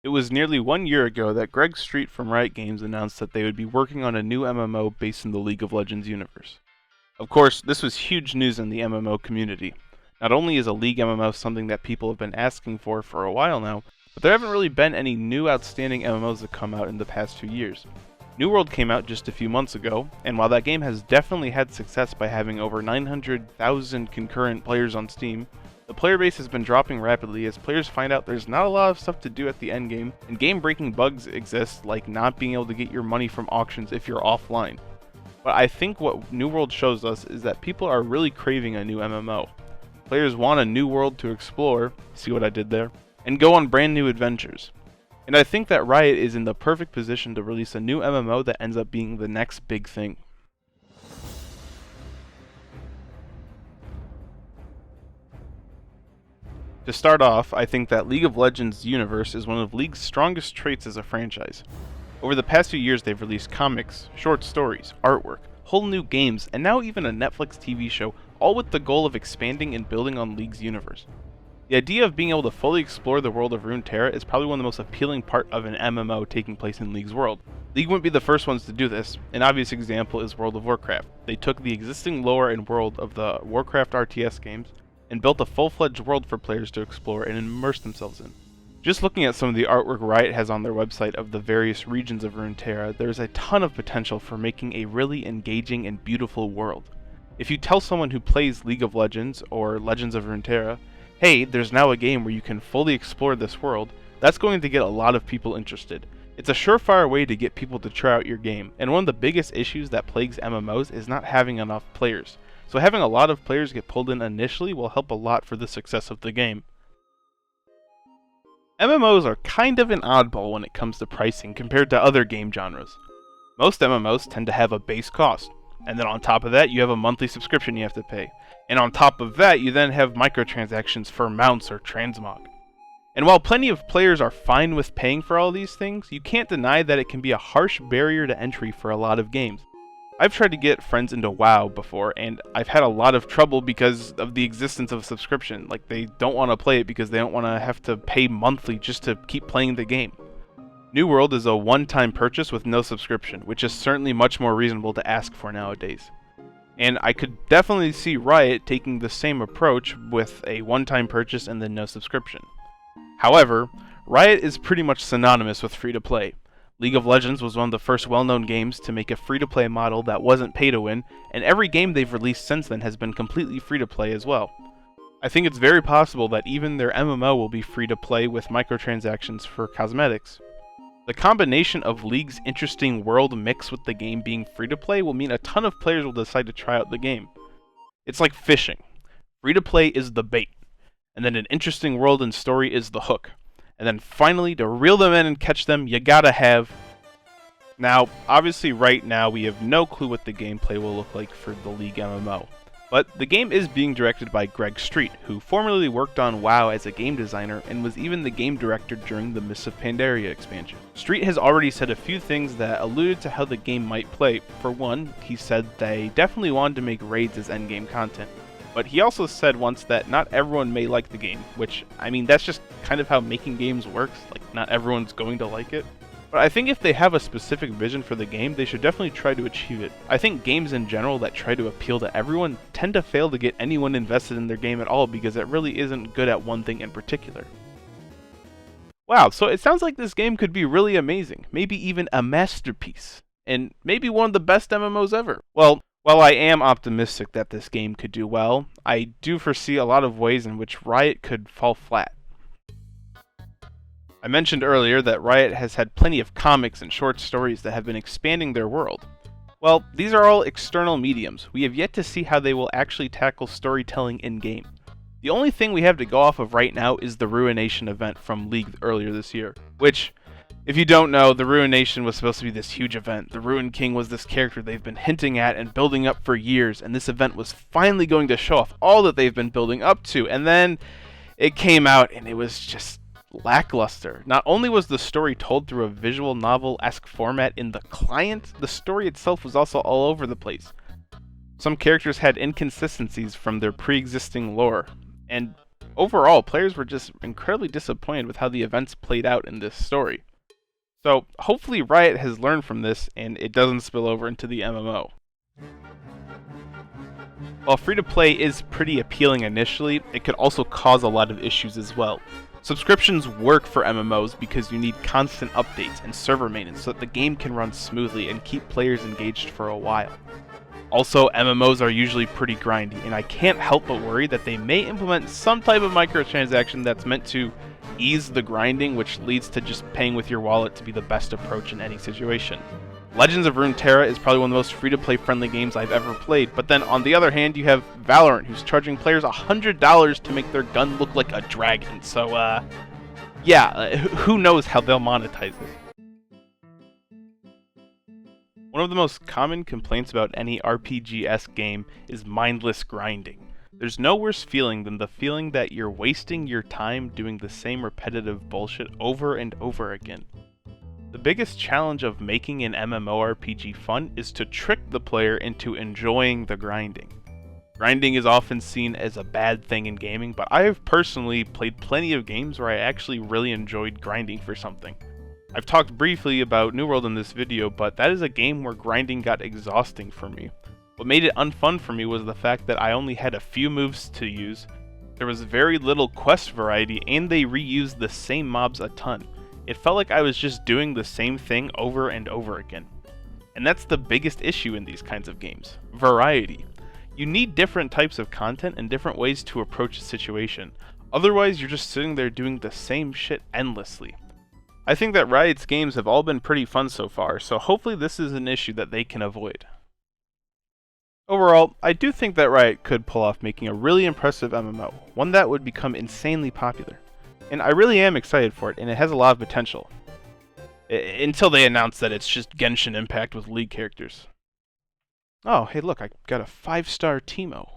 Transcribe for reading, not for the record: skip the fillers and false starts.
It was nearly 1 year ago that Greg Street from Riot Games announced that they would be working on a new MMO based in the League of Legends universe. Of course, this was huge news in the MMO community. Not only is a League MMO something that people have been asking for a while now, but there haven't really been any new outstanding MMOs that come out in the past 2 years. New World came out just a few months ago, and while that game has definitely had success by having over 900,000 concurrent players on Steam, the player base has been dropping rapidly as players find out there's not a lot of stuff to do at the endgame, and game-breaking bugs exist like not being able to get your money from auctions if you're offline. But I think what New World shows us is that people are really craving a new MMO. Players want a new world to explore, see what I did there, and go on brand new adventures. And I think that Riot is in the perfect position to release a new MMO that ends up being the next big thing. To start off, I think that League of Legends universe is one of League's strongest traits as a franchise. Over the past few years they've released comics, short stories, artwork, whole new games, and now even a Netflix TV show, all with the goal of expanding and building on League's universe. The idea of being able to fully explore the world of Runeterra is probably one of the most appealing part of an MMO taking place in League's world. League wouldn't be the first ones to do this. An obvious example is World of Warcraft. They took the existing lore and world of the Warcraft RTS games and built a full-fledged world for players to explore and immerse themselves in. Just looking at some of the artwork Riot has on their website of the various regions of Runeterra, there's a ton of potential for making a really engaging and beautiful world. If you tell someone who plays League of Legends or Legends of Runeterra, hey, there's now a game where you can fully explore this world, that's going to get a lot of people interested. It's a surefire way to get people to try out your game, and one of the biggest issues that plagues MMOs is not having enough players. So having a lot of players get pulled in initially will help a lot for the success of the game. MMOs are kind of an oddball when it comes to pricing compared to other game genres. Most MMOs tend to have a base cost, and then on top of that you have a monthly subscription you have to pay. And on top of that you then have microtransactions for mounts or transmog. And while plenty of players are fine with paying for all these things, you can't deny that it can be a harsh barrier to entry for a lot of games. I've tried to get friends into WoW before, and I've had a lot of trouble because of the existence of a subscription. Like, they don't want to play it because they don't want to have to pay monthly just to keep playing the game. New World is a one-time purchase with no subscription, which is certainly much more reasonable to ask for nowadays. And I could definitely see Riot taking the same approach with a one-time purchase and then no subscription. However, Riot is pretty much synonymous with free-to-play. League of Legends was one of the first well-known games to make a free-to-play model that wasn't pay-to-win, and every game they've released since then has been completely free-to-play as well. I think it's very possible that even their MMO will be free-to-play with microtransactions for cosmetics. The combination of League's interesting world mixed with the game being free-to-play will mean a ton of players will decide to try out the game. It's like fishing. Free-to-play is the bait, and then an interesting world and story is the hook. And then finally, to reel them in and catch them, you gotta have... Now, obviously right now we have no clue what the gameplay will look like for the League MMO. But the game is being directed by Greg Street, who formerly worked on WoW as a game designer and was even the game director during the Mists of Pandaria expansion. Street has already said a few things that alluded to how the game might play. For one, he said they definitely wanted to make raids as endgame content. But he also said once that not everyone may like the game, which, I mean, that's just kind of how making games works. Like, not everyone's going to like it. But I think if they have a specific vision for the game, they should definitely try to achieve it. I think games in general that try to appeal to everyone tend to fail to get anyone invested in their game at all because it really isn't good at one thing in particular. Wow, so it sounds like this game could be really amazing, maybe even a masterpiece, and maybe one of the best MMOs ever. Well, while I am optimistic that this game could do well, I do foresee a lot of ways in which Riot could fall flat. I mentioned earlier that Riot has had plenty of comics and short stories that have been expanding their world. Well, these are all external mediums. We have yet to see how they will actually tackle storytelling in-game. The only thing we have to go off of right now is the Ruination event from League earlier this year, which, if you don't know, the Ruination was supposed to be this huge event. The Ruin King was this character they've been hinting at and building up for years, and this event was finally going to show off all that they've been building up to, and then it came out and it was just lackluster. Not only was the story told through a visual novel-esque format in the client, the story itself was also all over the place. Some characters had inconsistencies from their pre-existing lore, and Overall, players were just incredibly disappointed with how the events played out in this story. So, hopefully Riot has learned from this and it doesn't spill over into the MMO. While free-to-play is pretty appealing initially, it could also cause a lot of issues as well. Subscriptions work for MMOs because you need constant updates and server maintenance so that the game can run smoothly and keep players engaged for a while. Also, MMOs are usually pretty grindy, and I can't help but worry that they may implement some type of microtransaction that's meant to ease the grinding, which leads to just paying with your wallet to be the best approach in any situation. Legends of Runeterra is probably one of the most free-to-play friendly games I've ever played, but then on the other hand, you have Valorant, who's charging players $100 to make their gun look like a dragon, so who knows how they'll monetize it. One of the most common complaints about any RPG-esque game is mindless grinding. There's no worse feeling than the feeling that you're wasting your time doing the same repetitive bullshit over and over again. The biggest challenge of making an MMORPG fun is to trick the player into enjoying the grinding. Grinding is often seen as a bad thing in gaming, but I have personally played plenty of games where I actually really enjoyed grinding for something. I've talked briefly about New World in this video, but that is a game where grinding got exhausting for me. What made it unfun for me was the fact that I only had a few moves to use, there was very little quest variety, and they reused the same mobs a ton. It felt like I was just doing the same thing over and over again. And that's the biggest issue in these kinds of games. Variety. You need different types of content and different ways to approach a situation. Otherwise, you're just sitting there doing the same shit endlessly. I think that Riot's games have all been pretty fun so far, so hopefully this is an issue that they can avoid. Overall, I do think that Riot could pull off making a really impressive MMO, one that would become insanely popular. And I really am excited for it, and it has a lot of potential. Until they announce that it's just Genshin Impact with League characters. Oh, hey look, I got a 5-star Teemo.